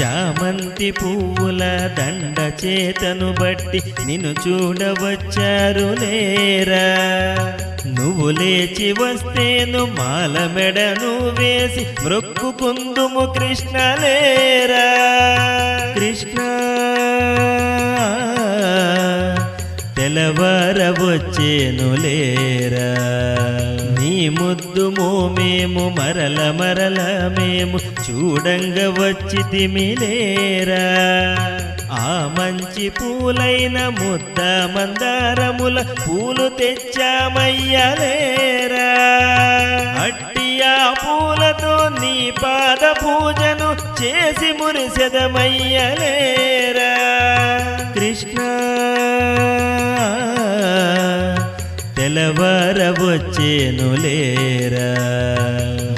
చామంతి పువ్వుల దండ చేతను బట్టి నిన్ను చూడవచ్చారు లేరా. నువ్వు లేచి వస్తేను మాల మెడను వేసి మ్రొక్కుకుందుము కృష్ణ లేరా. కృష్ణ తెలవారవచ్చేను లేరా. నీ ముద్దు మోమేము మరల మరల మేము చూడంగ వచ్చితిమి లేరా. ఆ మంచి పూలైన ముద్ద మందారముల పూలు తెచ్చామయ్యలేరా. అట్టి ఆ పూలతో నీ పాద పూజను చేసి మురిసెదమయ్యలేరా. కృష్ణ తెలవారవచ్చేను లేరా.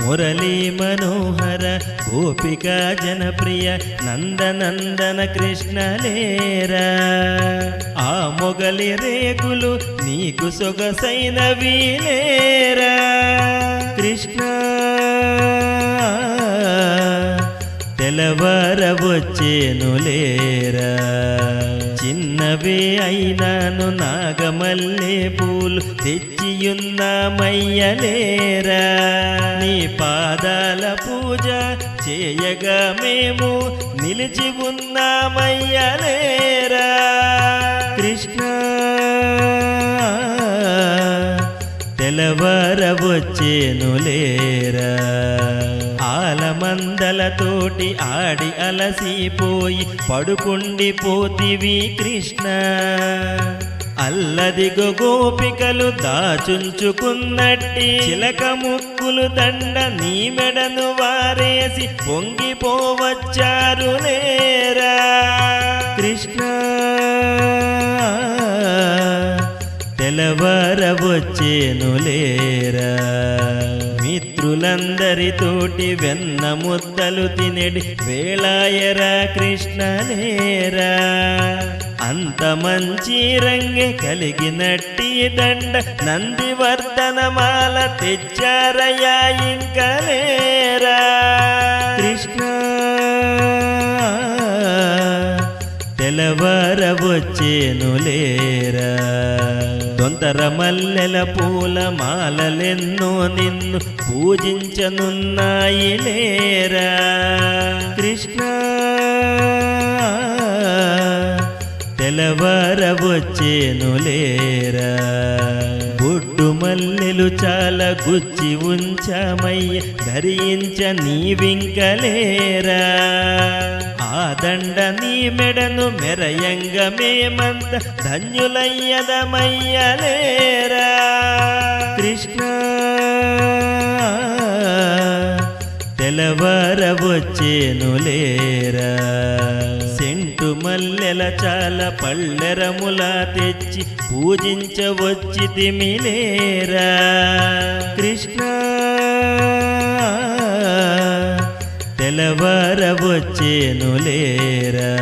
మురళీ మనోహర గోపికా జనప్రియ నందనందన కృష్ణ లేరా. ఆ మొగలి రేకులు నీకు సొగసైనవి లేరా. కృష్ణ తెలవారవచ్చేను లేరా. చిన్నవే అయినాను నాగమల్లె పూలు తెచ్చియున్నామయ్యలేరా. నీ పాదాల పూజ చేయగా మేము నిలిచి ఉన్నామయ్యలేరా. కృష్ణ తెలవారవచ్చేను లేరా. ఆలమందలతోటి ఆడి అలసిపోయి పడుకుండిపోతివి కృష్ణ. అల్లదిగో గోపికలు దాచుంచుకున్నట్టి చిలక ముక్కులు దండ నీ మెడను వారేసి పొంగిపోవచ్చారు లేరా. కృష్ణ తెలవారవచ్చేను లేరా. మిత్రులందరితోటి వెన్న ముద్దలు తినెడి వేళాయరా కృష్ణ లేరా. అంత మంచి రంగె కలిగినట్టి దండ నందివర్ధనమాల తెచ్చారయ్యా ఇంక లేరా. కృష్ణ తెలవారవచ్చేను లేరా. తొంతర మల్లెల పూల మాలలెన్నో నిన్ను పూజించనున్నాయి లేరా. కృష్ణ తెలవారవచ్చేను లేరా. బొట్టు మల్లెలు చాలా గుచ్చి ఉంచామయ్య ధరించ నీవింకలేరా. ఆ దండ నీ మెడను మెరయంగ మేమంత ధన్యులయ్యదమయ్యలేరా. కృష్ణ తెలవారవచ్చేను లేరా. సెంటు మల్లెల చాల పళ్ళెరముల తెచ్చి పూజించవచ్చితిమి లేరా. కృష్ణ తెలవారవచ్చేను లేరా.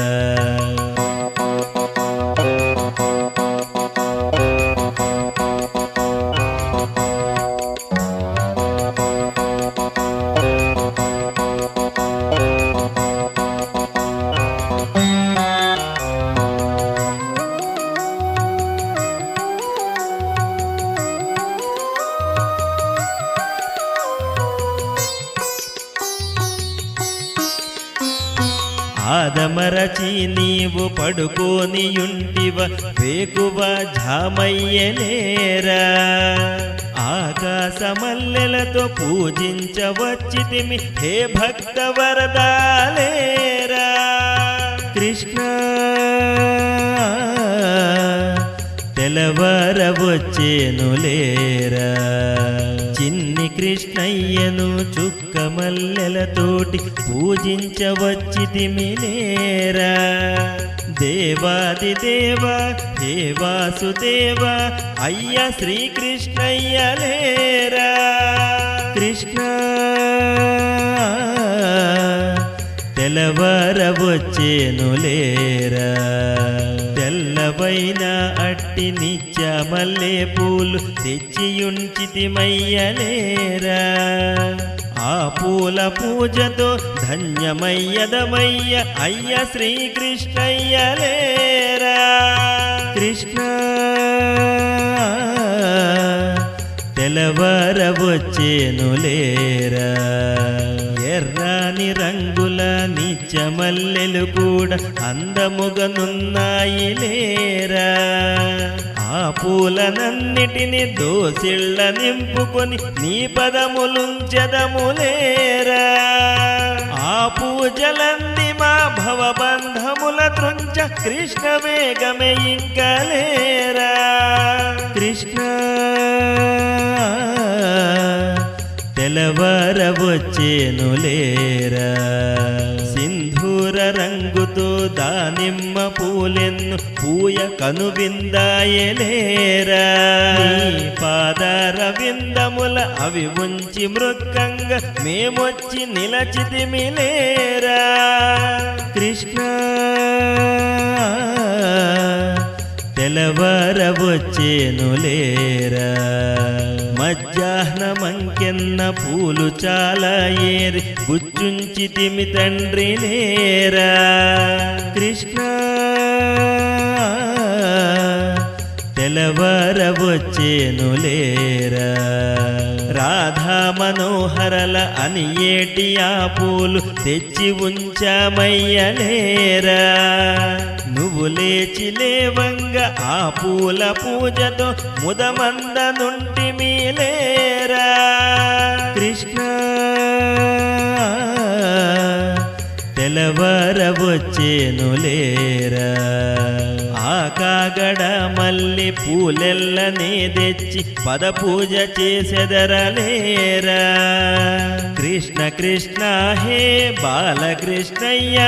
ఆదమరచి నీవు పడుకోనియుంటివ వేకువ ఝామయ్యలేరా. ఆకాశమల్లెలతో పూజించవచ్చితిమి హే భక్త వరదాలేరా. కృష్ణ తెలవారవచ్చేను లేరా. చిన్ని కృష్ణయ్యను చుక్క మల్లెలతోటి పూజించవచ్చితిమి లేరా. దేవాది దేవ హే వాసుదేవ అయ్య శ్రీకృష్ణయ్య లేరా. కృష్ణ తెలవారవచ్చేను లేరా. తెల్లవైన అట్టి నిత్య మల్లె పూలు తెచ్చియుంచితిమయ్యలేరా. ఆ పూల పూజతో ధన్యమయ్యదమయ్య అయ్య శ్రీకృష్ణయ్య లేరా. కృష్ణ తెలవారవచ్చేను లేరా. ఎర్రాని రంగుల నిత్యమల్లెలు కూడా అందముగనున్నాయి లేరా. ఆ పూలనన్నిటిని దోసిళ్ళ నింపుకొని నీ పదములుంచెదము లేరా. ఆ పూజలంది మా భవబంధముల త్రుంచ కృష్ణ వేగమే ఇంక లేరా. కృష్ణ తెలవారవచ్చేను లేరా. సింధూర రంగుతో దానిమ్మ పూలెన్ను పూయ కనువిందాయలేరా. పాదార విందముల అవి ఉంచి మృక్కంగా మేమొచ్చి నిలచితిమి లేరా. కృష్ణ తెలవారవచ్చేను లేరా. మధ్యాహ్నమంకెన్న పూలు చాలా ఏరి గుచ్చుంచితిమి తండ్రి లేరా. కృష్ణ తెలవారవచ్చేను లేరా. రాధా మనోహరల అని ఏటి ఆ పూలు తెచ్చి ఉంచామయ్యలేరా. నువ్వు లేచి లేవంగా ఆ పూల పూజతో ముదమంద నుంటిమి లేరా. కృష్ణ తెలవారవచ్చేను లేరా. ఆ కాగడ మల్లి పూలెల్లనే తెచ్చి పద పూజ చేసెదరలేరా. కృష్ణ కృష్ణ హే బాలకృష్ణయ్య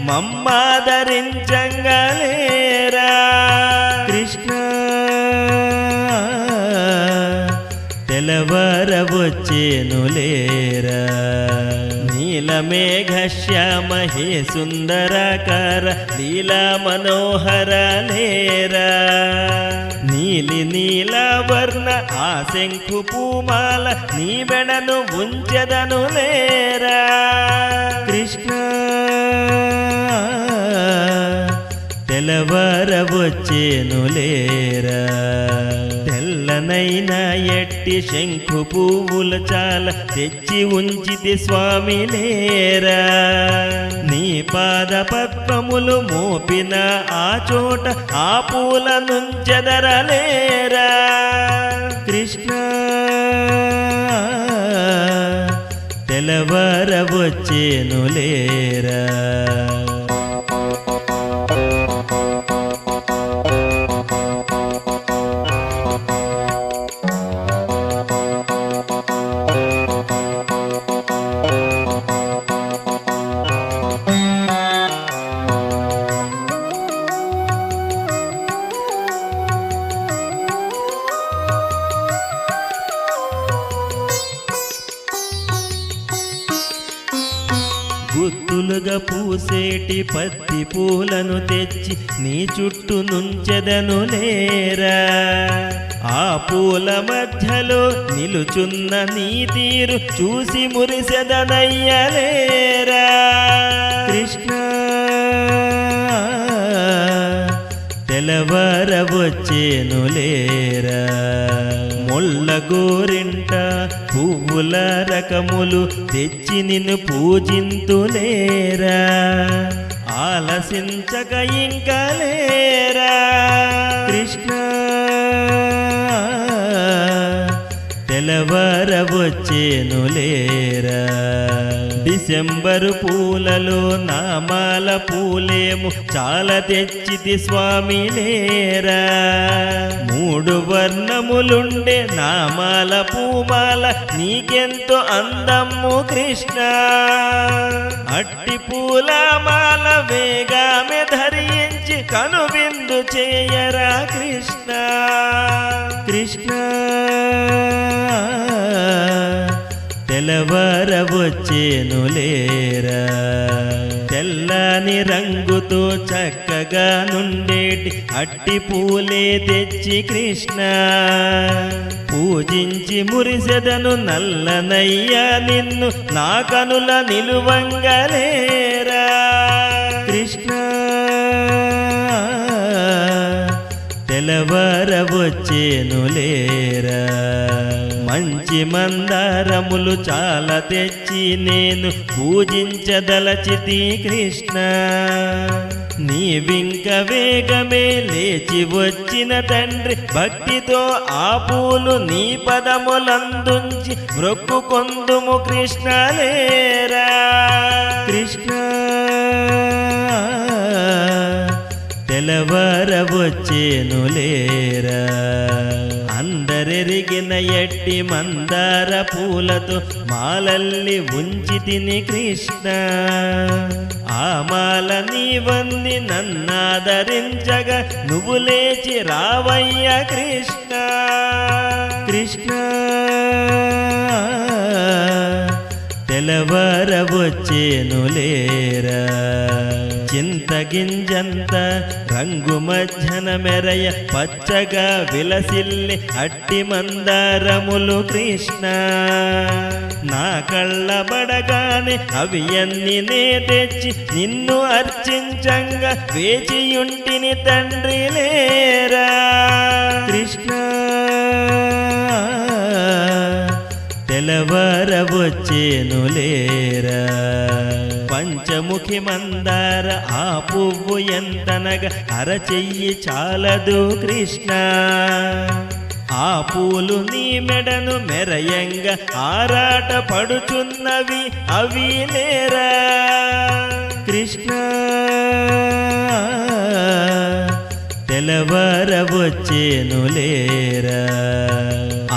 మమ్మాదరించంగలేరా. కృష్ణ తెలవారవచ్చేను లేరా. నీలమేఘ శ్యామ హే సుందరాకార లీలా మనోహర లేరా. నీలి నీలవర్ణ ఆ శంఖు పూమాల నీ వెడను ఉంచెదను లేరా. కృష్ణ తెలవారవచ్చేను లేరా. తెల్లనైన ఎట్టి శంఖు పువ్వుల చాలా తెచ్చి ఉంచితి స్వామి లేరా. నీ పాద పద్మములు మోపిన ఆ చోట ఆ పూల నుంచెదరలేరా. కృష్ణ తెలవారవచ్చేను లేరా. గుత్తులుగా పూసేటి పత్తి పూలను తెచ్చి నీ చుట్టూ నుంచెదను లేరా. ఆ పూల మధ్యలో నిలుచున్న నీ తీరు చూసి మురిసెదనయ్యలేరా. కృష్ణ తెలవారవచ్చేను లేరా. ముళ్ళ గోరింట పువ్వుల రకములు తెచ్చి నిన్ను పూజింతులేరా. ఆలసించక ఇంక లేరా. కృష్ణ తెలవారవచ్చేను లేరా. డిసెంబరు పూలలో నామాల పూలేము చాలా తెచ్చితి స్వామి లేరా. 3 వర్ణములుండే నామాల పూమాల నీకెంతో అందము కృష్ణ. అట్టి పూలమాల వేగామె ధరించి కనువిందు చేయరా కృష్ణ. కృష్ణ తెలవారవచ్చేను లేరా. తెల్లని తెల్లని రంగుతో చక్కగా నుండేటి అట్టి పూలే తెచ్చి కృష్ణ పూజించి మురిసెదను నల్లనయ్యా నిన్ను నా కనుల నిలువంగలేరా కృష్ణ తెలవరవచ్చేను లేరా మంచి మందారములు చాలా తెచ్చి నేను పూజించదలచితి కృష్ణ నీవింక వేగమే లేచి వచ్చిన తండ్రి భక్తితో ఆ పూలు నీ పదములందుంచి మ్రొక్కుకొందుము కృష్ణ లేరా కృష్ణ తెలవరవచ్చేను లేరా అందరెరిగిన ఎట్టి మందార పూలతో మాలల్లి ఉంచి తిని కృష్ణ ఆ మాల నీవంది నన్నాదరించగా నువ్వు లేచి రావయ్య కృష్ణ కృష్ణ తెలవరవచ్చేను లేరా చింతగింజంత రంగు మధ్యన మెరయ పచ్చగా విలసిల్లి అట్టి మందారములు కృష్ణ నా కళ్ళబడగానే అవి అన్ని నే తెచ్చి నిన్ను అర్చించంగా వేచియుంటిని తండ్రి లేరా కృష్ణ తెలవరవచ్చేను లేరా పంచముఖి మందార ఆ పువ్వు ఎంతనగా అరచెయ్యి చాలదు కృష్ణ ఆ పూలు నీ మెడను మెరయంగా ఆరాట పడుచున్నవి అవి లేరా కృష్ణ తెలవరవచ్చేను లేరా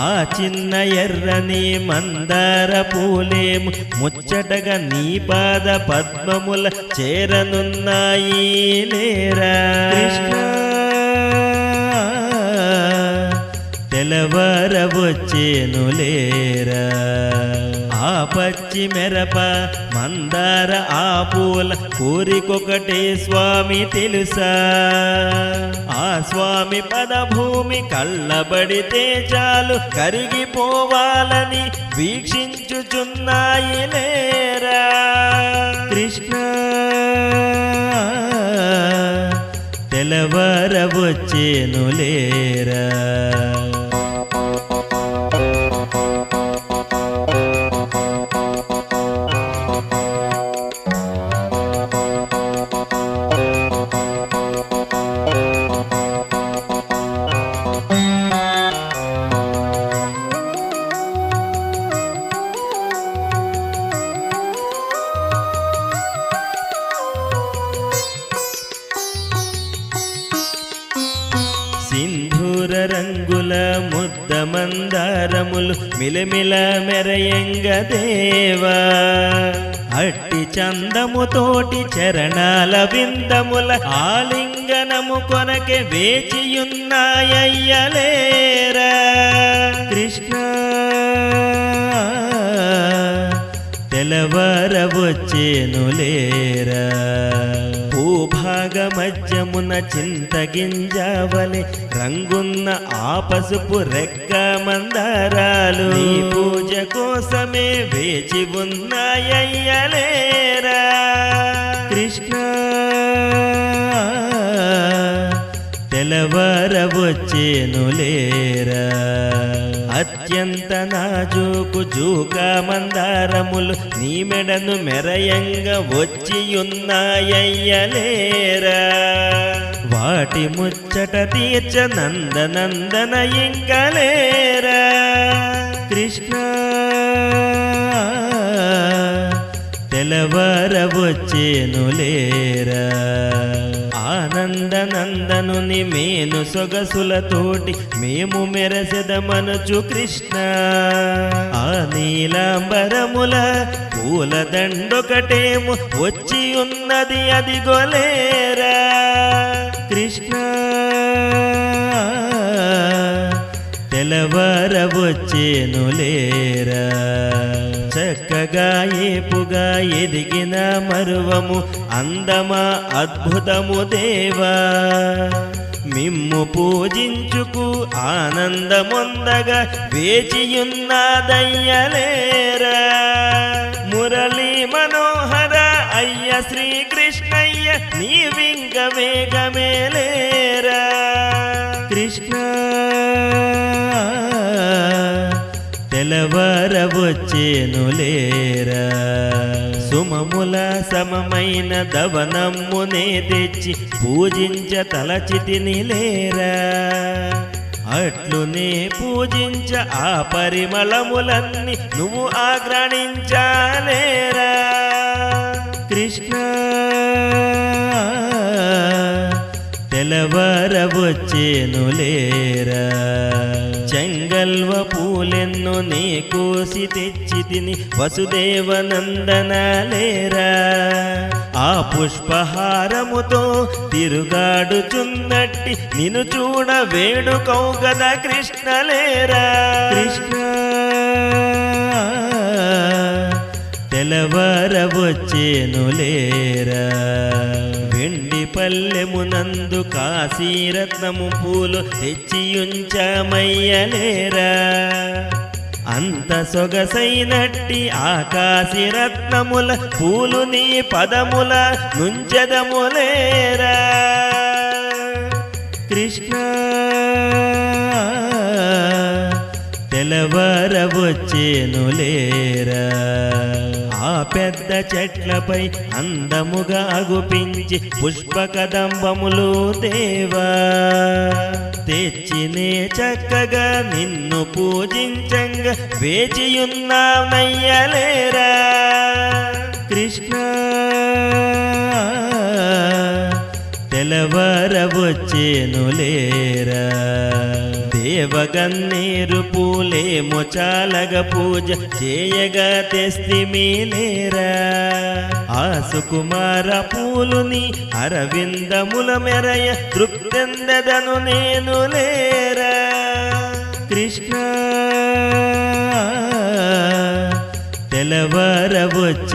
ఆ చిన్న ఎర్రని మందార పూలేము ముచ్చటగా నీ పాద పద్మముల చేరనున్నాయి లేరా కృష్ణ తెలవరవచ్చేను లేరా ఆ పచ్చి మెరప మందార ఆ పూల కోరికొకటే స్వామి తెలుసా ఆ స్వామి పదభూమి కళ్ళబడితే చాలు కరిగిపోవాలని వీక్షించుచున్నాయి లేరా కృష్ణ తెలవరవచ్చేను లేరా సింధూర రంగుల ముద్ద మందారములు మిలమిల మెరయంగ దేవా అట్టి చందముతోటి చరణాల విందముల ఆలింగనము కొనకే వేచియున్నాయ్యలేరా కృష్ణ తెలవరవచ్చేను లేరా భూభాగ మధ్యమున చింతగింజవలె రంగున్న ఆ పసుపు రెక్క మందారాలు నీ పూజ కోసమే వేచి ఉన్నాయ్యలేరా కృష్ణ తెలవరవచ్చేను లేరా అత్యంత నాజూకు జూక మందారములు నీ మెడను మెరయంగా వచ్చియున్నాయ్యలేరా వాటి ముచ్చట తీర్చ నందనందన ఇంకలేరా కృష్ణ తెలవరవచ్చేను లేరా ఆనందనందనుని మేను సొగసులతోటి మేము మెరసెదమనుచు కృష్ణ ఆ నీలాంబరముల పూల దండొకటేమో వచ్చి ఉన్నది అదిగోలేరా కృష్ణ తెలవరవచ్చేను లేరా చక్కగా ఏపుగా ఎదిగిన మరువము అందమా అద్భుతము దేవా మిమ్ము పూజించుకు ఆనందమొందగా వేచియున్నాదయ్యలేరా మురళీ మనోహర అయ్య శ్రీకృష్ణయ్య నీవింక వేగమేలేరా కృష్ణ తెలవరవచ్చేనులేరా సుమముల సమమైన దవనమ్మునే తెచ్చి పూజించ తలచితిని లేరా అట్లునే పూజించ ఆ పరిమళములన్నీ నువ్వు ఆగ్రహించాలేరా కృష్ణ తెలవరవచ్చేనులేరా చెంగల్వ పూలెన్ను నీ కోసి తెచ్చి తిని వసుదేవనందనలేరా ఆ పుష్పహారముతో తిరుగాడుచున్నట్టి నిన్ను చూడ వేడుకౌ గదా కృష్ణలేరా కృష్ణ తెలవరవచ్చేనులేరా వెండి పల్లెమునందు కాశీరత్నము పూలు తెచ్చియుంచమయ్యలేరా అంత సొగసైనట్టి ఆకాశరత్నముల పూలు నీ పదముల నుంచెదములేరా కృష్ణ తెలవరవచ్చేనులేరా ఆ పెద్ద చెట్లపై అందముగా అగుపించి పుష్పకదంబములు దేవా తెచ్చినే చక్కగా నిన్ను పూజించంగా వేచియున్నానయ్యలేరా కృష్ణ తెలవరవచ్చేనులేరా దేవగన్నేరు పూలేమో చాలగా పూజ చేయగా తెస్తిమీలేరా ఆ సుకుమార పూలుని అరవిందముల మెరయ తృప్తెందెదను నేను లేరా కృష్ణ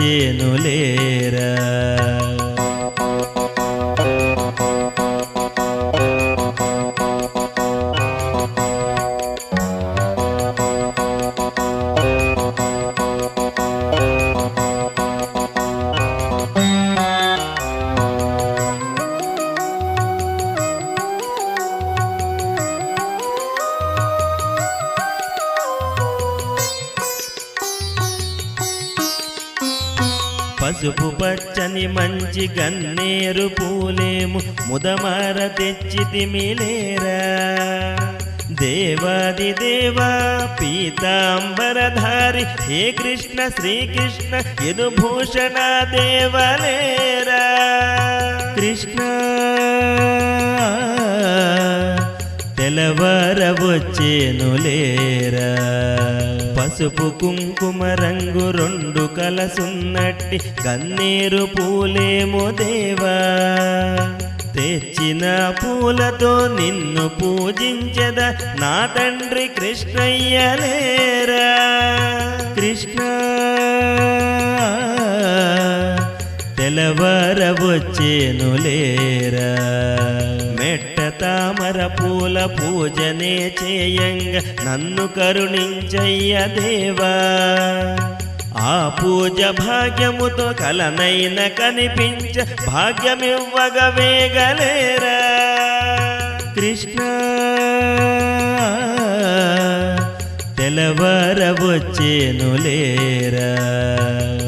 తెలవరవచ్చేనులేరా పసుపు పచ్చని మంచి గన్నేరు పూలేము ముదమార తెచ్చితిమిలేరా దేవాది దేవా పీతాంబరధారి హే కృష్ణ శ్రీకృష్ణ యదుభూషణ దేవలేరా కృష్ణ తెలవరవచ్చేనులేరా పసుపు కుంకుమ రంగు రెండు కలసున్నట్టి గన్నేరు పూలేమో దేవా తెచ్చిన పూలతో నిన్ను పూజించద నా తండ్రి కృష్ణయ్యలేరా కృష్ణ తెలవరవచ్చేనులేరా మెట్ట తామర పూల పూజనే చేయంగ నన్ను కరుణించయ్య దేవా ఆ పూజ భాగ్యముతో కలనైన కనిపించ భాగ్యమివ్వగ వేగలేరా కృష్ణ తెలవరవచ్చేనులేరా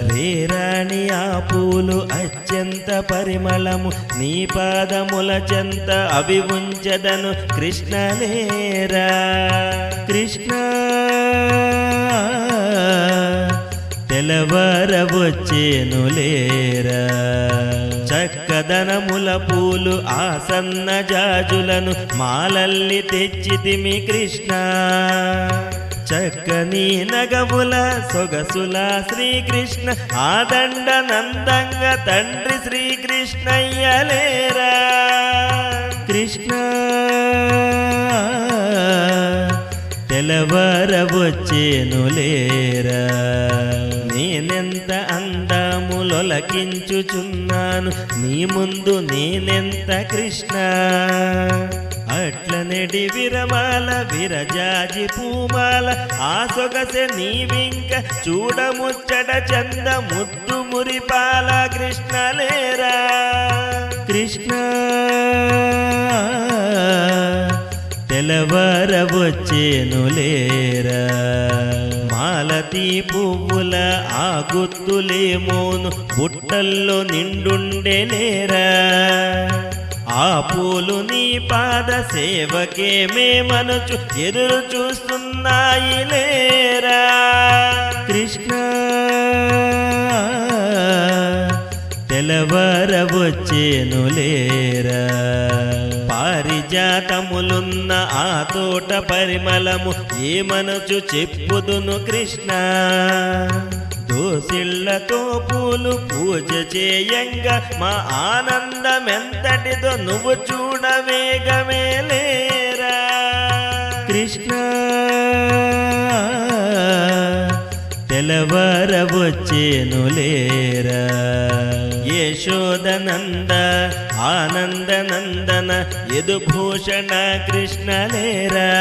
రేరాణి ఆ పూలు అత్యంత పరిమళము నీ పాదముల చెంత అవి ఉంచదను కృష్ణలేరా కృష్ణ తెలవరవచ్చేనులేరా చక్కదనముల పూలు ఆసన్న జాజులను మాలల్లి తెచ్చితిమి కృష్ణ చక్కని నగముల సొగసుల శ్రీకృష్ణ ఆదండ నందంగ తండ్రి శ్రీకృష్ణయ్యలేరా కృష్ణ తెలవరవచ్చేను లేరా. నేనెంత అందములొలకించుచున్నాను నీ ముందు నేనెంత కృష్ణ. అట్లనెడి విరమాల విరజాజి పూమాల ఆ సొగసె నీవింక చూడముచ్చట చంద ముద్దు మురిపాల కృష్ణ లేరా. కృష్ణ తెలవరవచ్చేను లేరా. మాలతీ పువ్వుల ఆ గుత్తులేమోను బుట్టల్లో నిండుండే లేరా. ఆ పూలు నీ పాద సేవకే మేమనుచు ఎదురు చూస్తున్నాయి లేరా. కృష్ణ తెలవరవచ్చేను లేరా. పారిజాతములున్న ఆ తోట పరిమళము ఏమనుచు చెప్పుదును కృష్ణ. దోసిళ్లతో పూలు పూజ చేయంగా మా ఆనందమెంతటిదో నువ్వు చూడవేగమే లేరా. కృష్ణ తెలవరవచ్చేను లేరా. యశోదనంద ఆనందనందన యదుభూషణ కృష్ణ లేరా.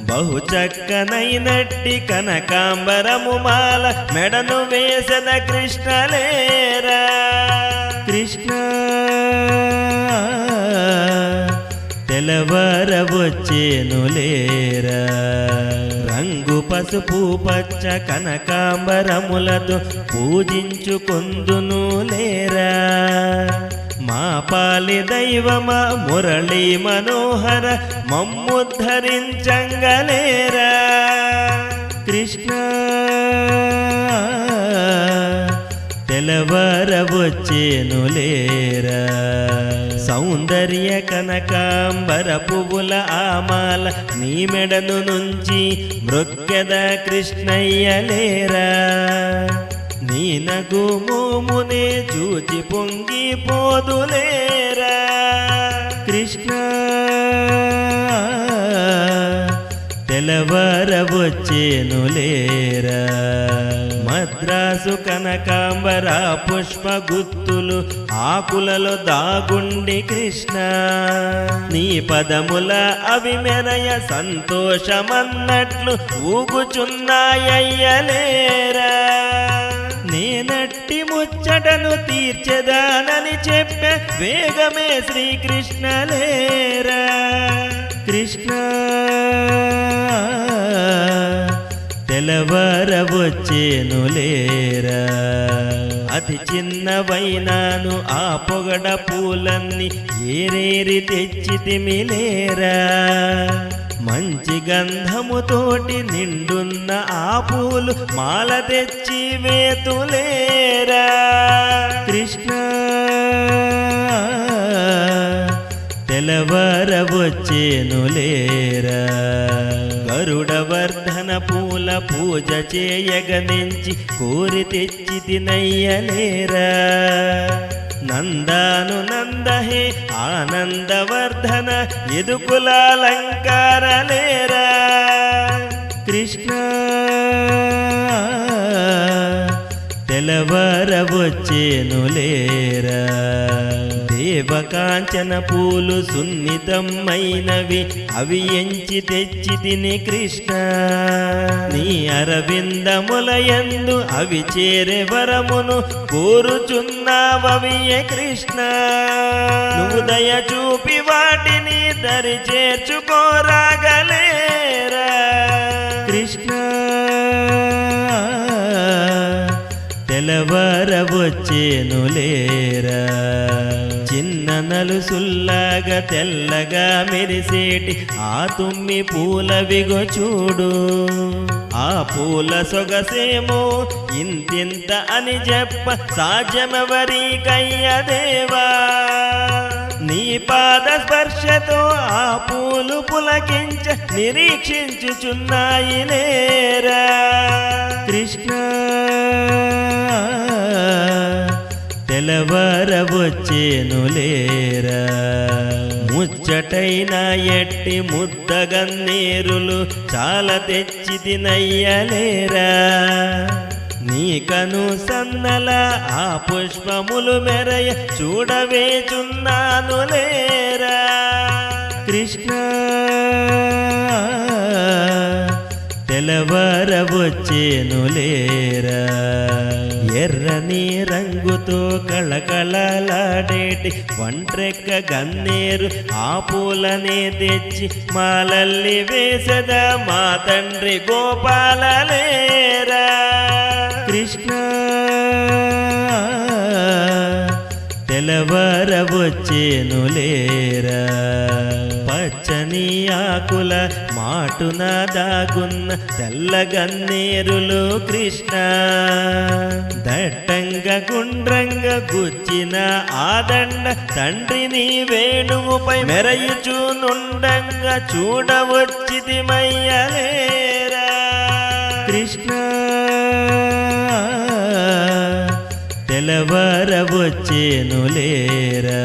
బహు చక్కనైనట్టి కనకాంబరము మాల మెడను వేసన కృష్ణ లేరా. కృష్ణ తెలవరవచ్చేను లేరా. రంగు పసుపు పచ్చ కనకాంబరములతో పూజించుకొందును లేరా. మా పాలి దైవమ మురళీ మనోహర మమ్ముద్ధరించంగలేరా. కృష్ణ తెలవరవచ్చేను లేరా. సౌందర్య కనకాంబర పువ్వుల ఆమాల నీ మెడను నుంచి మృక్కెద కృష్ణయ్య లేరా. నీ నగు మోమునే చూచి పొంగి పోదులేరా. కృష్ణ తెలవరవచ్చేను లేరా. మద్రాసు కనకాంబర పుష్ప గుత్తులు ఆకులలో దాగుండి కృష్ణ. నీ పదముల అవి మెరయ సంతోషమన్నట్లు ఊగుచున్నాయ్యలేరా. నేనట్టి ముచ్చటను తీర్చెదానని చెప్పే వేగమే శ్రీకృష్ణ లేరా. కృష్ణ తెలవరవచ్చేను లేరా. అతి చిన్నవైనాను ఆ పొగడ పూలన్నీ ఏరేరి తెచ్చితిమి లేరా. మంచి గంధముతోటి నిండున్న ఆ పూలు మాల తెచ్చి వేతులేరా. కృష్ణ తెలవరవచ్చేను లేరా. గరుడవర్ధన పూల పూజ చేయగనించి కోరి తెచ్చి తినయ్యలేరా. నందాను నందహే ఆనందవర్ధన ఎదుకులాలంకార లేరా. కృష్ణ తెలవరవచ్చేను లేరా. దేవకాంచన పూలు సున్నితమైనవి అవి ఎంచి తెచ్చి తిని కృష్ణ. నీ అరవిందములయందు అవి చేరే వరమును కోరుచున్నావవియే కృష్ణ. నువ్వు దయ చూపి వాటిని దరి చేర్చుకోరాగలేరా. కృష్ణ తెలవరవచ్చేను లేరా. చిన్న నలుసుల్లాగా తెల్లగా మెరిసేటి ఆ తుమ్మి పూలవిగో చూడు. ఆ పూల సొగసేమో ఇంతింత అని చెప్ప సాధ్యమెవరికయ్యదేవా. నీ పాద స్పర్శతో ఆ పూలు పులకించ నిరీక్షించుచున్నాయి లేరా. కృష్ణ తెలవరవచ్చేనులేరా ముచ్చటైన ఎట్టి ముద్దగన్నేరులు చాలా తెచ్చి తినయ్యలేరా నీకను సన్నల ఆ పుష్పములు మెరయ చూడవేచున్నాను లేరా కృష్ణ తెలవరవచ్చేనులేరా ఎర్రని రంగుతో కళకళలాడేటి వంట్రెక్క గన్నేరు ఆ పూలనే తెచ్చి మాలల్లి వేసద మా తండ్రి గోపాలలేరా కృష్ణ తెలవరవచ్చేనులేరా పచ్చని ఆకుల మాటున దాగున్న తెల్లగన్నేరులు కృష్ణ దట్టంగా గుండ్రంగా గుచ్చిన ఆదండ తండ్రిని వేణువుపై మెరయుచునుండంగా చూడవచ్చిది మయ్యలేరా కృష్ణ తెలవరవచ్చేనులేరా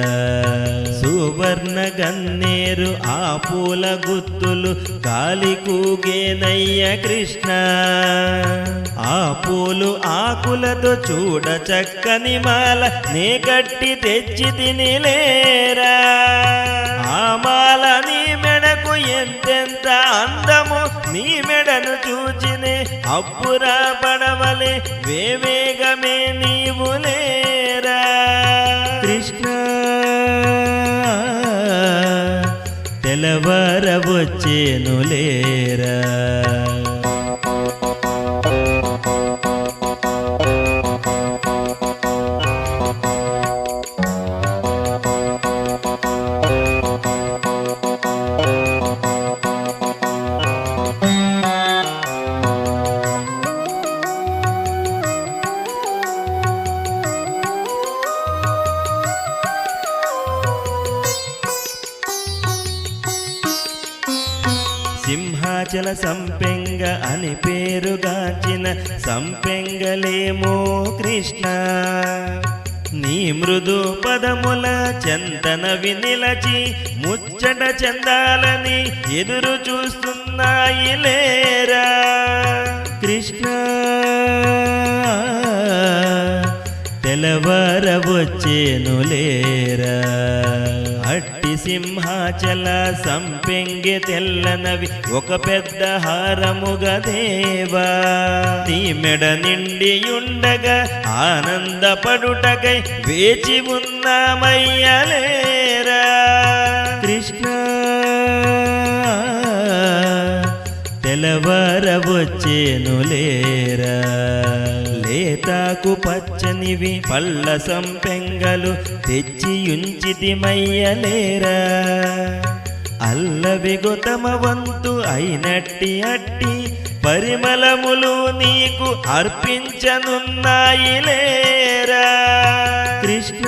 సువర్ణ గన్నేరు ఆ పూల గుత్తులు కాలి కూగేనయ్య కృష్ణ ఆ పూలు ఆకులతో చూడ చక్కని మాల నే కట్టి తెచ్చి తినిలేరా ఆ మాల నీ మెడకు ఎంతెంత అందము నీ మెడను చూచినే అప్పురా పడవలే వేవేగమే నీవు లేరా కృష్ణ తెలవరవచ్చేనులేరా సింహాచల సంపెంగ అని పేరుగాంచిన సంపెంగలేమో కృష్ణ నీ మృదు పదముల చందనవి నిలచి ముచ్చట చందాలని ఎదురు చూస్తున్నాయి లేరా కృష్ణ తెలవరవచ్చేనులేరా అట్టి సింహాచల సంపెంగె తెల్లనవి ఒక పెద్ద హారముగా దేవా నీ మెడ నిండియుండగా ఆనందపడుటకై వేచి ఉన్నామయ్యలేరా కృష్ణ తెలవరవచ్చేనులేరా లేతాకు పచ్చనివి పళ్ళ సంపెంగలు తెచ్చియుంచితిమయ్యలేరా అల్లవిగొతమ వంతు అయినట్టి అట్టి పరిమళములు నీకు అర్పించనున్నాయి లేరా కృష్ణ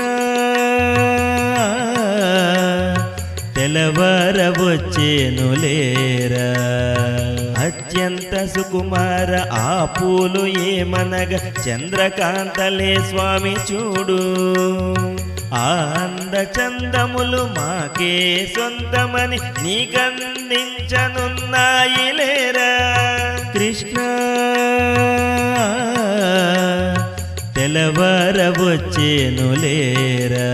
తెలవరవచ్చేనులేరా అత్యంత సుకుమార ఆ పూలు ఏమనగా చంద్రకాంతలే స్వామి చూడు ఆ అంద చందములు మాకే సొంతమని నీకందించనున్నాయి లేరా కృష్ణ తెలవరవచ్చేనులేరా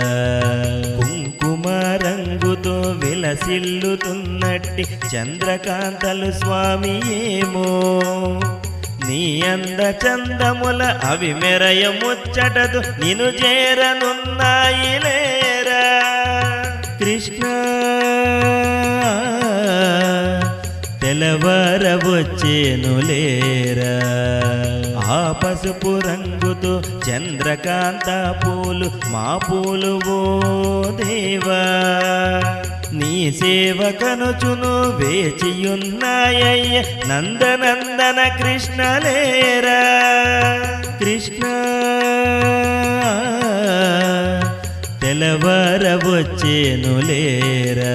కుంకుమ రంగుతో విలసిల్లుతున్నట్టి చంద్రకాంతలు స్వామి ఏమో నీ అంద చందముల అవి మెరయ ముచ్చటదు నిను చేరనున్నాయి లేరా కృష్ణ తెలవరవచ్చేనులేరా ఆ పసుపు రంగుతో చంద్రకాంత పూలు మా పూలు ఓ దేవా నీ సేవ కనుచును వేచియున్నాయ్య నందనందన కృష్ణ లేరా కృష్ణ తెలవరవచ్చేనులేరా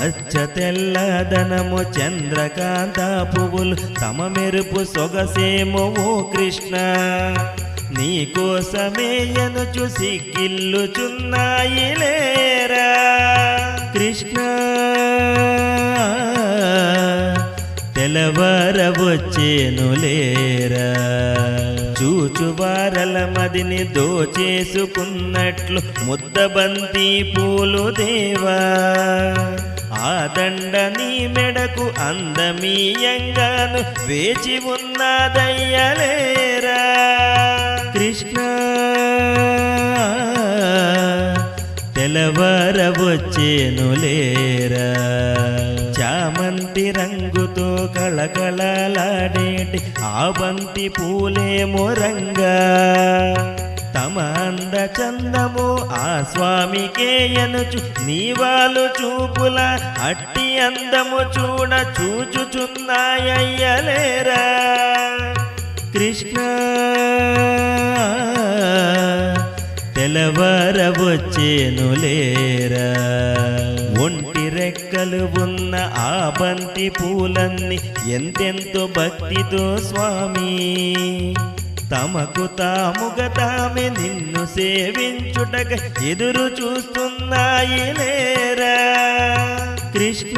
అచ్చ తెల్లదనము చంద్రకాంత పువ్వులు తమ మెరుపు సొగసేమో ఓ కృష్ణ నీకోసమే ఎనుచు సిగ్గిల్లుచున్నాయి లేరా కృష్ణ తెలవారవచ్చేను లేరా చూచువారల మదిని దోచేసుకున్నట్లు ముద్దబంతి పూలు దేవా ఆ దండ నీ మెడకు అందమీయంగాను వేచి ఉన్నదయ్యలేరా కృష్ణ తెలవారవచ్చేను లేరా చామంతి రంగుతో కళకళలాడేటి ఆ బంతి పూలేమో రంగా తమ అంద చందము ఆ స్వామికే ఎనుచు నీవాలు చూపుల అట్టి అందము చూడ చూచుచున్నాయ్యలేరా కృష్ణ తెలవారవచ్చేను లేరా ఒంటి రెక్కలు ఉన్న ఆ బంతి పూలన్నీ ఎంతెంతో భక్తితో స్వామి తమకు తాముగా తామే నిన్ను సేవించుటక ఎదురు చూస్తున్నాయి లేరా కృష్ణ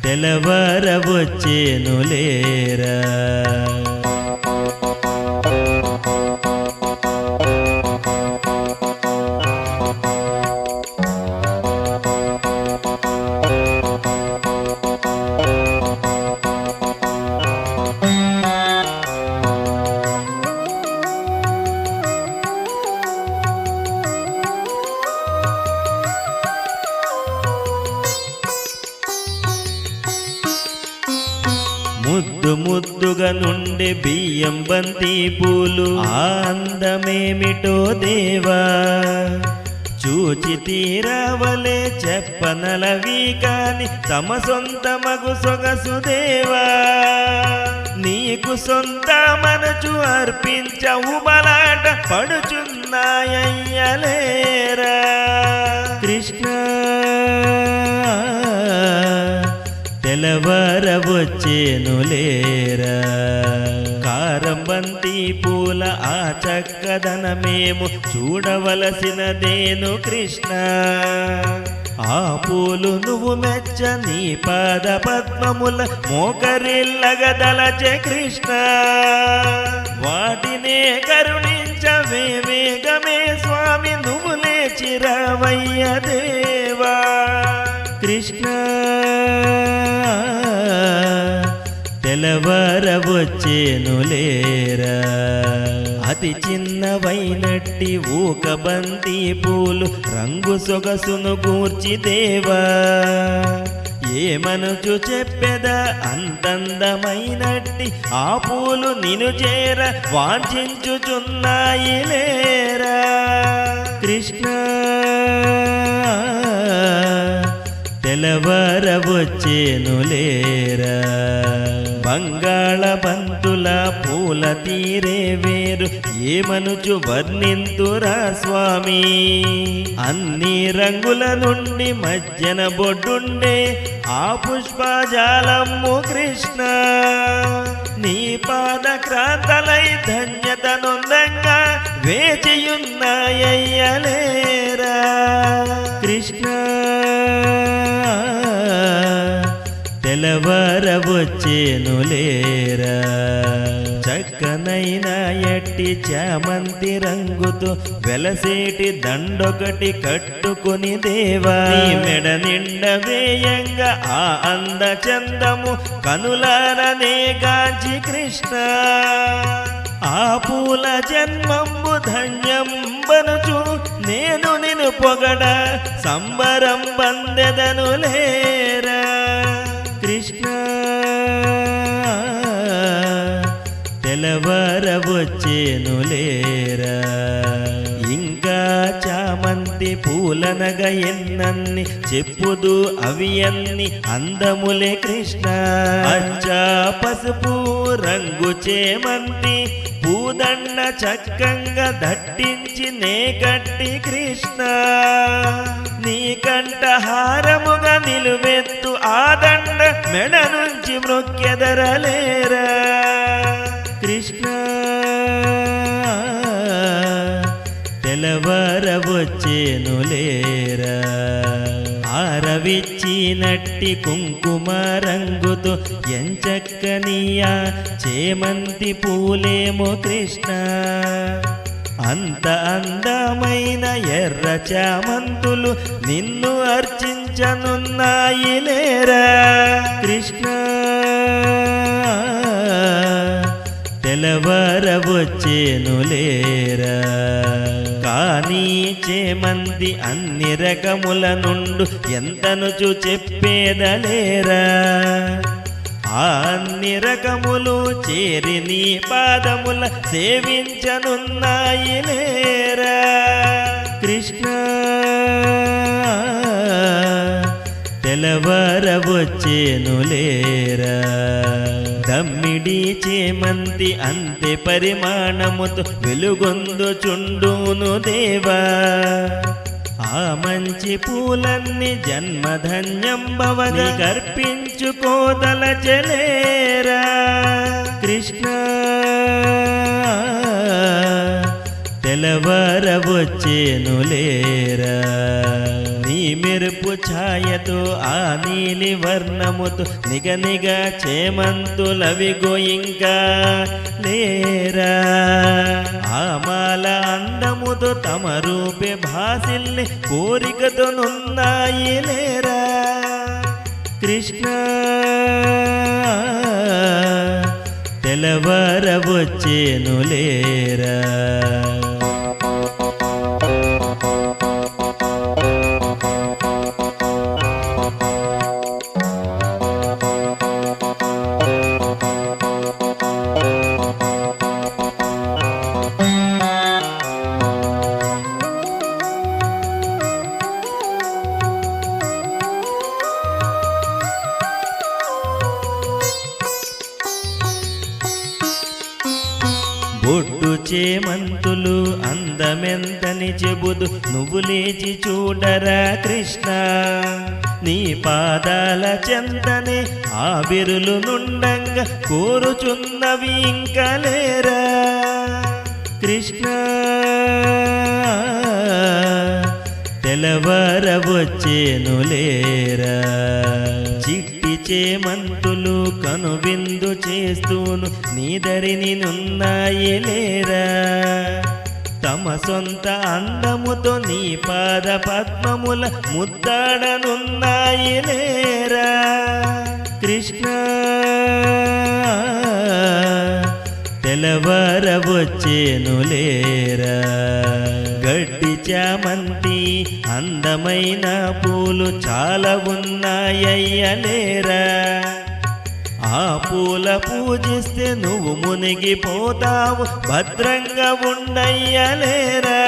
తెలవారవచ్చేను లేరా ముద్దు ముద్దుగా నుండి బియ్యం బంతి పూలు ఆ అందమేమిటో దేవా చూచి తీరవలే చెప్పనలవి కాని తమ సొంత మగు సొగసు దేవా నీకు సొంత మనచు అర్పించవు బలాట పడుచున్నాయ్యలేరా కృష్ణ తెలవారవచ్చేను లేరా కారం బంతి పూల ఆ చక్కదనమేము చూడవలసినదేను కృష్ణ ఆ పూలు నువ్వు మెచ్చ నీ పాద పద్మముల మోకరిల్లగదలచే కృష్ణ వాటినే కరుణించవే వేగమే స్వామి నువ్వు లేచిరావయ్య దేవా కృష్ణ తెలవారవచ్చేను లేరా అతి చిన్నవైనట్టి ఊక బంతి పూలు రంగు సొగసును గూర్చి దేవా ఏమనుచు చెప్పెదా అంతందమైనట్టి ఆ పూలు నిను చేర వాంఛించుచున్నాయి లేరా కృష్ణ తెలవారవచ్చేను లేరా బంగాళ బంతుల పూల తీరే వేరు ఏమనుచు వర్ణింతురా స్వామి అన్ని రంగుల నుండి మధ్యన బొడ్డుండే ఆ పుష్పజాలము కృష్ణ నీ పాద క్రాంతలై ధన్యత నొందంగా వేచియున్నాయ్యలేరా కృష్ణ తెలవారవచ్చేను లేరా చక్కనైన ఎట్టి చామంతి రంగుతో వెలసేటి దండొకటి కట్టుకుని దేవా నీ మెడ నిండ వేయంగా ఆ అంద చందము కనులారనే గాంచి కృష్ణ ఆ పూల జన్మంబు ధన్యం బనుచు నేను నిన్ను పొగడ సంబరం బందెదను లేరా కృష్ణ తెలవారవచ్చేను లేరా ఇంకా చామంతి పూలనగ ఎన్నన్ని చెప్పుదు అవి అన్ని అందములే కృష్ణ అచ్చా పసుపు రంగు చేమంతి పూదండ చక్కంగా దట్టించి నే కట్టి కృష్ణ నీ కంఠహారముగా నిలువెత్తు ఆ దండ మెడ నుంచి మ్రొక్కెదరలేరా తెల్లవారవచ్చేనులేరా ఆరవిచ్చినట్టి కుంకుమ రంగుతో ఎంచక్కనియా చేమంతి పూలేమో కృష్ణ అంత అందమైన ఎర్ర చామంతులు నిన్ను అర్చించనున్నాయి లేరా కృష్ణ తెల్లవారవచ్చేనులేరా కానీ చేమంతి అన్ని రకముల నుండు ఎంతనుచు చెప్పేదలేరా ఆ అన్ని రకములు చేరి నీ పాదముల సేవించనున్నాయి లేరా కృష్ణ తెల్లవారవచ్చేనులేరా దమ్మిడి చేమంతి అంతే పరిమాణముతో వెలుగొందుచుండును దేవా ఆ మంచి పూలన్నీ జన్మధన్యంబవని కర్పించుకోదలచలేరా కృష్ణ తెల్లవారవచ్చేనులేరా నీ మెరుపు ఛాయతో ఆ నీలి వర్ణముతో నిగనిగ చేమంతులవిగో ఇంకా లేరా ఆ మాల అందముతో తమ రూపే భాసిల్ని కోరికతో నున్నాయి లేరా కృష్ణ తెల్లవారవచ్చేనులేరా బొట్టు చేమంతులు అందమెంతని చెబుదు నువ్వు లేచి చూడరా కృష్ణ నీ పాదాల చెంతనే ఆవిరులు నుండంగా కోరుచున్నవి ఇంకా లేరా కృష్ణ తెల్లవారవచ్చేనులేరా చిట్టి చేమంతులు కనువిందు చేస్తూను నీదరిని నున్నాయి లేరా తమ సొంత అందముతో నీ పాద పద్మముల ముద్దాడనున్నాయి లేరా కృష్ణ తెల్లవారవచ్చేనులేరా గడ్డి చామంతి అందమైన పూలు చాలా ఉన్నాయ్యలేరా ఆ పూల పూజిస్తే నువ్వు మునిగిపోతావు భద్రంగా ఉండయ్యలేరా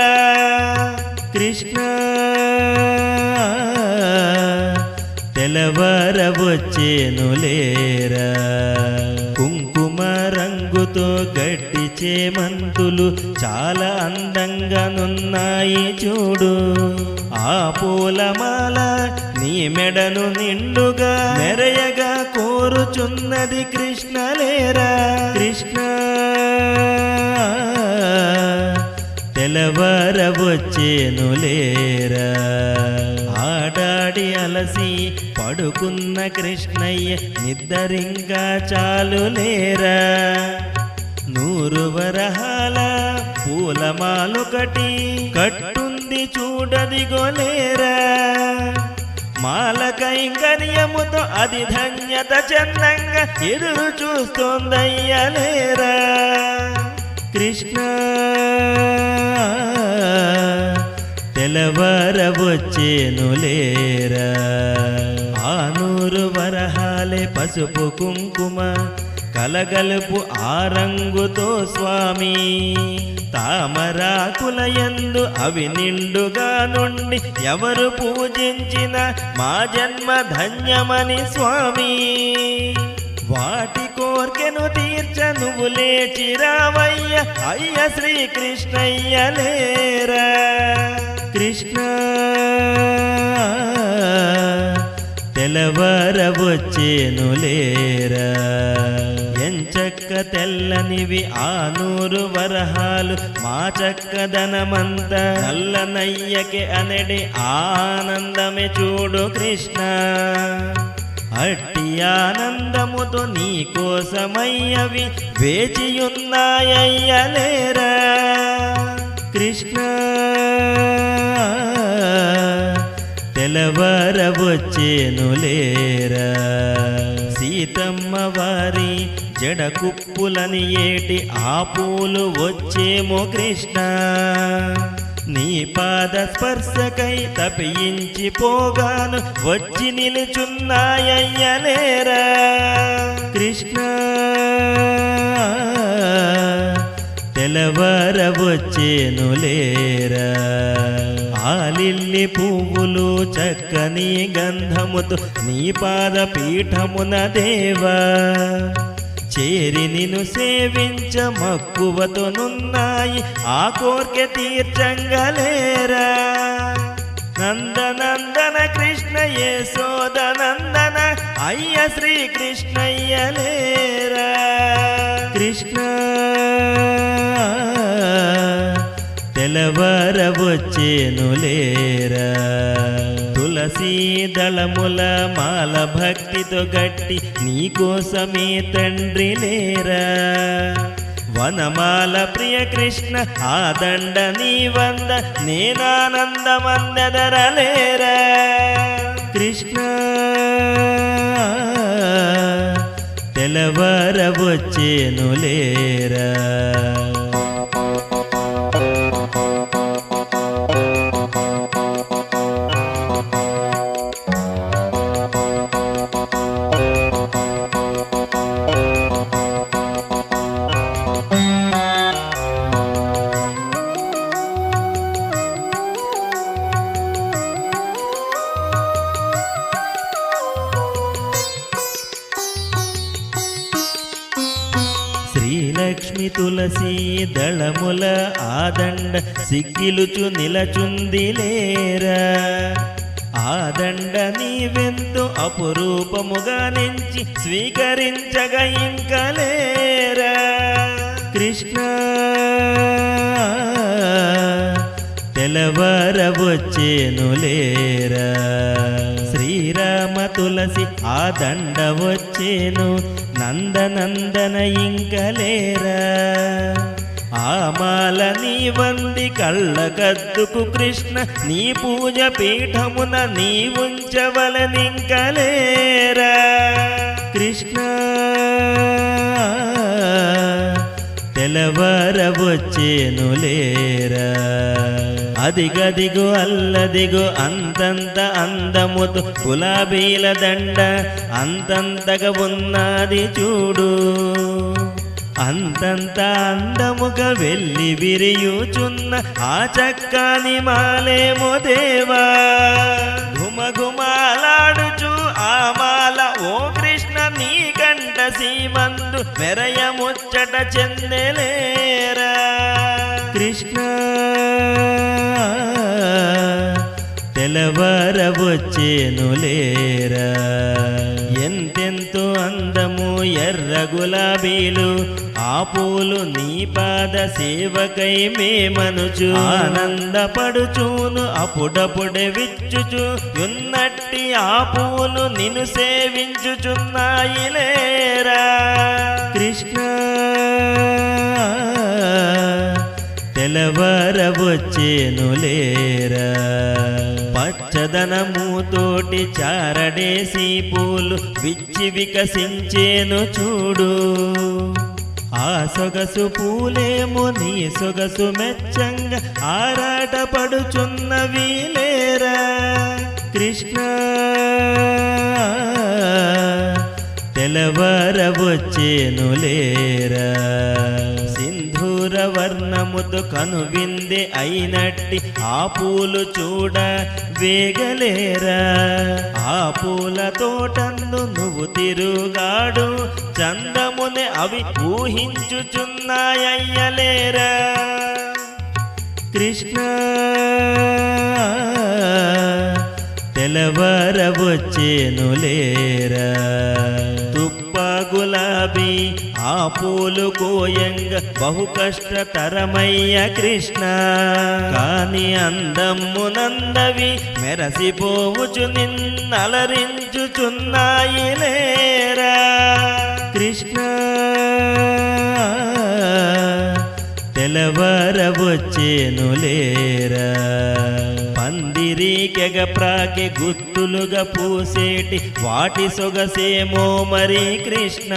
కృష్ణ తెల్లవారవచ్చేనులేరా కుంకుమ రంగుతో గడ్డి చేమంతులు చాలా అందంగానున్నాయి చూడు ఆ పూలమాల నీ మెడను నిండుగా మెరయగా కోరుచున్నది కృష్ణ లేరా కృష్ణ తెల్లవారవచ్చేనులేరా ఆడాడి అలసి పడుకున్న కృష్ణయ్య నిద్దరింకా చాలు లేరా 100 వరహాల పూలమాలొకటి కట్టుంది చూడదిగోలేరా మాల కైంకర్యముతో అది ధన్యత చందంగా ఎదురు చూస్తోందయ్యలేరా కృష్ణ తెల్లవారవచ్చేనులేరా ఆ 100 వరహాలే పసుపు కుంకుమ కలగలుపు ఆ రంగుతో స్వామి తామరాకులయందు అవి నిండుగా నుండి ఎవరు పూజించిన మా జన్మ ధన్యమని స్వామి వాటి కోర్కెను తీర్చ నువ్వు లేచి రావయ్య అయ్య శ్రీకృష్ణయ్య లేరా కృష్ణ తెలవరవచ్చేనులేరా. ఎంచక్క తెల్లనివి ఆ 100 వరహాలు మా చక్కదనమంత నల్లనయ్యకే అనడి ఆనందమే చూడు కృష్ణ. అట్టి ఆనందముతో నీ కోసమయ్యవి వేచియున్నాయ్యలేరా కృష్ణ. తెలవరవచ్చేనులేరా. సీతమ్మ వారి జడ కుప్పులని ఏటి ఆ పూలు వచ్చేమో కృష్ణ. నీ పాద స్పర్శకై తపించిపోగాను వచ్చి నిలుచున్నాయ్యలేరా కృష్ణ. తెలవరవచ్చేనులేరా. ఆలిల్లి పువ్వులు చక్కని గంధముతో నీ పాద పీఠమున దేవా చేరి నిన్ను సేవించ మక్కువతో నున్నాయి ఆ కోర్కె తీర్చంగలేరా. నందనందన కృష్ణ యశోద నందన అయ్య శ్రీకృష్ణయ్యలేరా కృష్ణ. తెలవరవచ్చేనులేరా. తులసీ దళముల మాల భక్తితో గట్టి నీకోసమే తండ్రి లేరా. వనమాల ప్రియ కృష్ణ ఆ దండ నీ వంద నేనానందమందెదరలేరా కృష్ణ. తెలవరవచ్చేనులేరా. శ్రీలక్ష్మి తులసీ దళముల ఆదండ సిగ్గిలుచు నిలచుందిలేరా. ఆదండ నీవెంతో అపురూపముగా నుంచి స్వీకరించగ ఇంకలేరా కృష్ణ. తెలవరవచ్చేనులేరా. శ్రీరామ తులసి ఆ దండ వచ్చేను నందనందన ఇంకలేరా. ఆమాల నీ వంది కళ్ళ కద్దుకు కృష్ణ నీ పూజ పీఠమున నీ ఉంచవలనింకలేరా కృష్ణ. తెలవరవచ్చేనులేరా. అదిగదిగో అల్లదిగో అంతంత అందముతో గులాబీల దండ అంతంతగా ఉన్నది చూడు. అంతంత అందముగా వెళ్ళి విరియుచున్న ఆ చక్కని మాలేమో దేవా. ఘుమఘుమాలాడుచు ఆ మాల ఓ కృష్ణ నీ కంట సీమందు మెరయముచ్చట చెందెలేరా కృష్ణ. తెలవరవచ్చేనులేరా. ఎంతెంతో అందము ఎర్ర గులాబీలు ఆ పూలు నీ పాద సేవకై మేమనుచు ఆనందపడుచూను అప్పుడప్పుడే విచ్చుచు ఉన్నట్టి ఆ పూలు నిన్ను సేవించుచున్నాయిలేరా కృష్ణ. తెలవరవచ్చేనులేరా. పచ్చదనముతోటి చారడేసి పూలు విచ్చి వికసించేను చూడు. ఆ సొగసు పూలేమో నీ సొగసు మెచ్చంగా ఆరాటపడుచున్నవిలేరా కృష్ణ. తెలవరవచ్చేనులేరా. సింధూర వర్ణముతో కనువిందే అయినట్టి ఆ పూలు చూడ వేగలేరా. ఆ పూల తోటందు నువ్వు తిరుగాడు చందమునే అవి ఊహించుచున్నాయ్యలేరా కృష్ణ. తెలవరవచ్చేనులేరా తుప్ప గులాబీ ఆ పూలు కోయంగ బహు కష్టతరమయ్య కృష్ణ కాని అందమ్మునందవి మెరసిపోవుచు నిన్నలరించుచున్నాయి లేరా కృష్ణ తెలవరవచ్చేనులేరా పందిరీకెగ ప్రాకె గుత్తులుగా పూసేటి వాటి సొగసేమో మరి కృష్ణ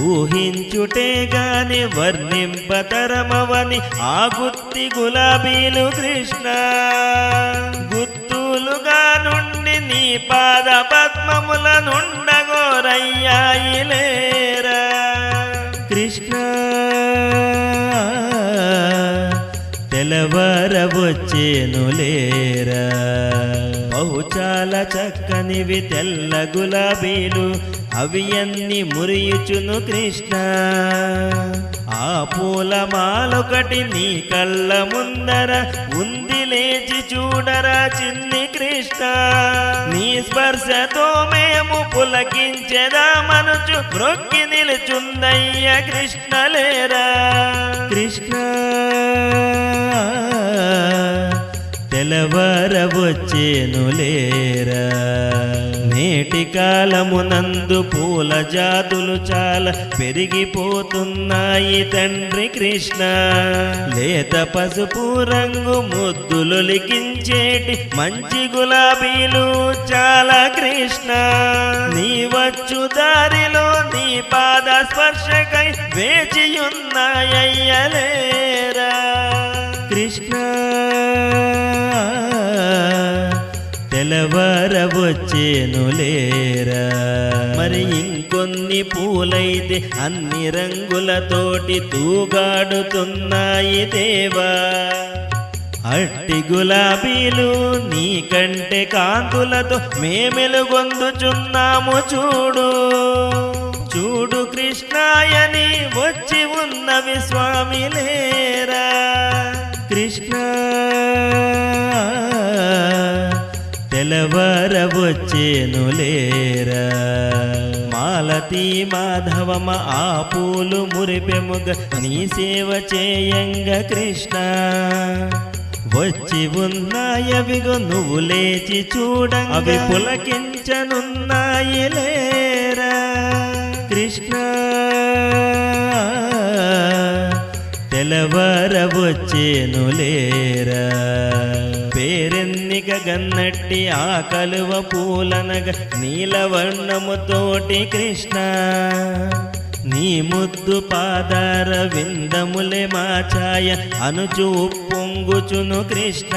ఊహించుటే గాని వర్ణింపతరమవని ఆ గుత్తి గులాబీలు కృష్ణ గుత్తులుగా నుండి నీ పాద పద్మముల నుండగోరయ్యాయి లేరా కృష్ణ తెలవరవచ్చేనులేరా బహుచాల చక్కనివి తెల్ల గులాబీలు అవి అన్ని మురియుచును కృష్ణ ఆ పూలమాలొకటి నీ కళ్ళ ముందర ఉంది లేచి చూడరా చిన్ని కృష్ణ నీ స్పర్శతో మేము పులకించెదామనుచు మ్రొక్కి నిలుచుందయ్య కృష్ణ లేరా కృష్ణ తెలవరవచ్చేనులేరా నేటి కాలమునందు పూల జాతులు చాలా పెరిగిపోతున్నాయి తండ్రి కృష్ణ లేత పసుపు రంగు ముద్దులు లిఖించేటి మంచి గులాబీలు చాలా కృష్ణ నీ వచ్చు దారిలో నీ పాద స్పర్శకై వేచియున్నాయ్యలేరా కృష్ణ తెలవరవచ్చేనులేరా మరి ఇంకొన్ని పూలైతే అన్ని రంగులతోటి తూగాడుతున్నాయి దేవా అట్టి గులాబీలు నీ కంటే కాంతులతో మేమెలుగొందుచున్నాము చూడు చూడు కృష్ణాయని వచ్చి ఉన్నవి స్వామి లేరా కృష్ణ తెలవరవచ్చేనులేరా మాలతీ మాధవమ ఆ పూలు మురిపెముగ నీ సేవ చేయంగ కృష్ణ వచ్చి ఉన్నాయవిగో నువ్వు లేచి చూడ అవి పులకించనున్నాయి లేరా కృష్ణ తెలవరవచ్చేనులేరా పేరెన్నిక గన్నట్టి ఆ కలువ పూలనగ నీలవర్ణముతోటి కృష్ణ నీ ముద్దు పాదార విందములే మా ఛాయ అనుచు పొంగుచును కృష్ణ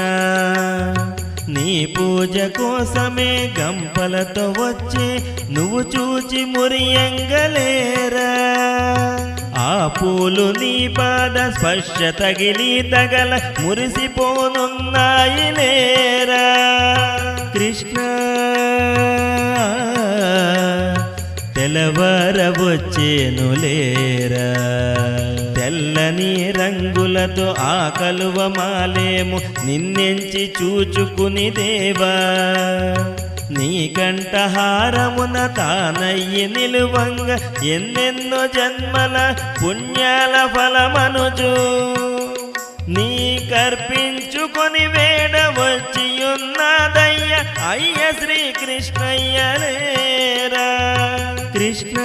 నీ పూజ కోసమే గంపలతో వచ్చి నువ్వు చూచి మురియంగలేరా ఆ పూలు నీ పాద స్పర్శ తగిలి తగల మురిసిపోనున్నాయి లేరా కృష్ణ తెలవరవచ్చేనులేరా తెల్లని రంగులతో ఆ కలువ మాలేము నిన్నెంచి చూచుకుని దేవా నీ కంఠహారమున తానయ్యి నిలువంగ ఎన్నెన్నో జన్మల పుణ్యాల ఫలమనుజు నీ కర్పించుకొని వేడ వచ్చియున్నదయ్య అయ్య శ్రీకృష్ణయ్య లేరా కృష్ణ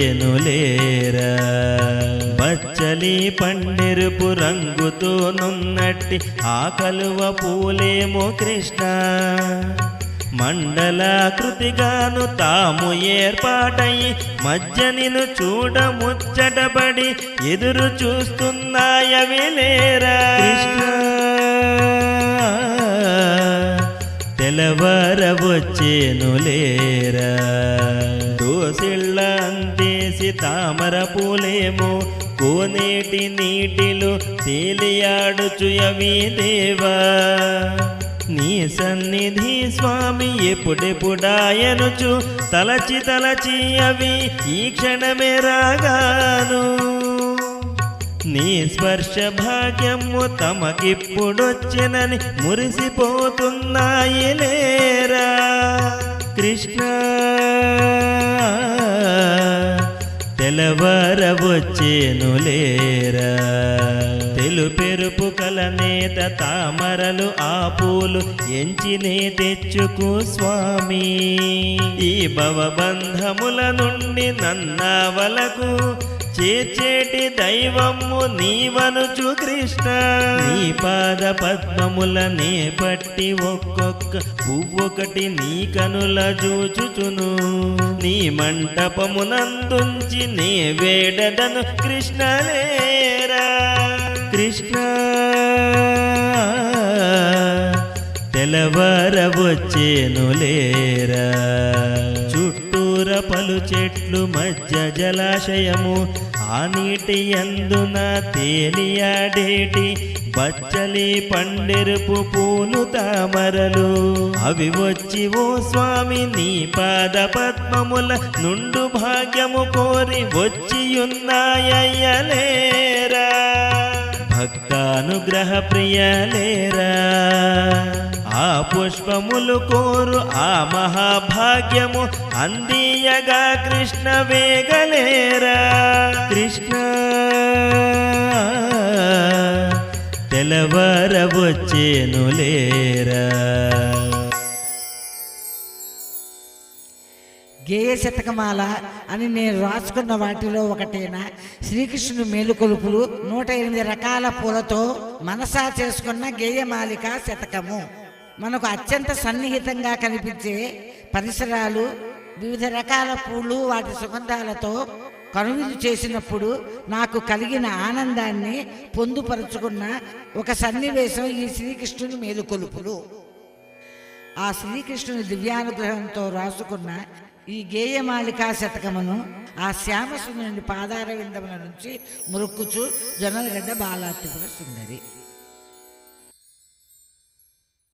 తెలవరవచ్చేనులేరా పచ్చలి పండెరుపు రంగుతో నున్నట్టి ఆ కలువ పూలేమో కృష్ణ మండలాకృతిగాను తాము ఏర్పాటయి మధ్య నిన్ను చూడ ముచ్చటపడి ఎదురు చూస్తున్నాయవి లేరా కృష్ణ తెలవరవచ్చేనులేరా దోసిళ్ళ అందేసి తామర పూలేమో కోనేటి నీటిలో తేలియాడుచు అవి దేవా నీ సన్నిధి స్వామి ఎప్పుడెప్పుడాయనుచు తలచి తలచి అవి ఈ క్షణమే రాగాను నీ స్పర్శ భాగ్యము తమకిప్పుడొచ్చెనని మురిసిపోతున్నాయి లేరా కృష్ణ తెలవరవచ్చేను లేరా తెలుపెరుపు కలనేత తామరలు ఆ పూలు ఎంచినే తెచ్చుకు స్వామి ఈ భవబంధముల నుండి నన్నావలకు చేర్చేటి దైవము నీవనుచు కృష్ణ నీ పాద పద్మములనే పట్టి ఒక్కొక్క పువ్వొకటి నీ కనుల చూచుచును నీ మంటపమునందుంచి నే వేడదను కృష్ణ లేరా కృష్ణ తెలవరవచ్చేను లేరా చుట్టూర పలు చెట్లు మధ్య జలాశయము ఆ నీటి అందున తేలియాడేటి బచ్చలి పండెరుపు పూలు తామరలు అవి వచ్చి ఓ స్వామి నీ పాద పద్మముల నుండు భాగ్యము కోరి వచ్చియున్నాయయ్యలేరా భక్తానుగ్రహ ప్రియలేరా ఆ పుష్పములు కోరు ఆ మహాభాగ్యము అందియగా కృష్ణ వేగలేరా కృష్ణ తెలవరవచ్చేను లేరా గేయ శతకమాల అని నేను రాసుకున్న వాటిలో ఒకటేనా శ్రీకృష్ణుని మేలుకొలుపులు 108 రకాల పూలతో మనసా చేసుకున్న గేయమాలిక శతకము. మనకు అత్యంత సన్నిహితంగా కనిపించే పరిసరాలు, వివిధ రకాల పూలు వాటి సుగంధాలతో కనువిందు చేసినప్పుడు నాకు కలిగిన ఆనందాన్ని పొందుపరుచుకున్న ఒక సన్నివేశం ఈ శ్రీకృష్ణుని మేలుకొలుపులు. ఆ శ్రీకృష్ణుని దివ్యానుగ్రహంతో రాసుకున్న ఈ గేయమాలికా శతకమును ఆ శ్యామసుందరుని పాదార విందముల నుంచి మురుక్కుచు జొన్నలగడ్డ బాలాత్రిపుర సుందరి.